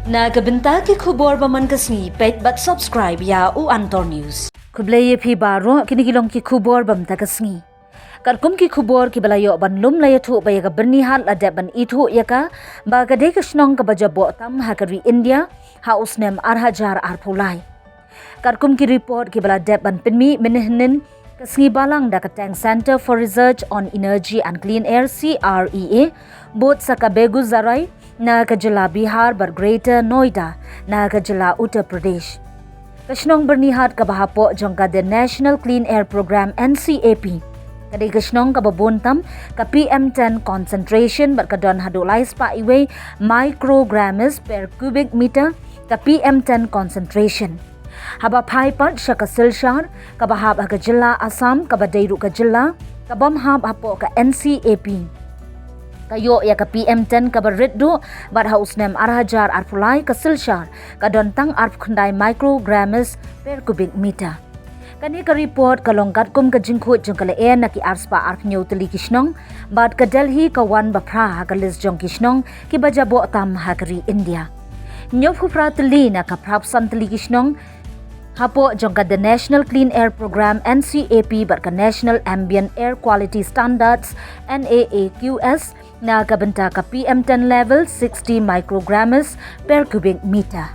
Nagabenta ki khubor baman kasngi pet but subscribe ya u Antor News. Kubleye phi baro kinigilong ki khubor bam ta kasngi. Karkum ki khubor ki balayo ban lum laya thu bayaga Byrnihat la ban Ithuh yaka ba ka de shnong ka jaboh tam hakari India house name arhajar arpulai. Karkum ki report ki bala ban pinmi minihnin kasngi balang da katang Center for Research on Energy and Clean Air CREA bot sa kabegu zarai na kajila Bihar bar Greater Noida na kajila Uttar Pradesh. Kashnong Byrnihat kabahapo jongka the National Clean Air Program NCAP. Kadai kashnong kababuntam ka PM10 concentration bar kadon hadulay spa iwe micrograms per cubic meter ka PM10 concentration. Haba phaipat siya ka silshar kabahab ka jilla Assam kabadayru ka jilla kabamhab hapo ka NCAP. Kayo ya ka PM10 ka bariddo bar house nem arhajar arpulai ka silshar ka dontang arp khandai micrograms per cubic meter. Kani ka report ka longkat kum ka jingkhut jong kala en na ki arspa arp nyaw tali kishnong bad ka Delhi ka wan bapra ka lis jong kishnong ki bajabo tam hakari India. Nyaw phupra tali na ka prap san tali kishnong hapo jongka the National Clean Air Program NCAP bar ka National Ambient Air Quality Standards NAAQS na kabenta ka PM10 level 60 micrograms per cubic meter.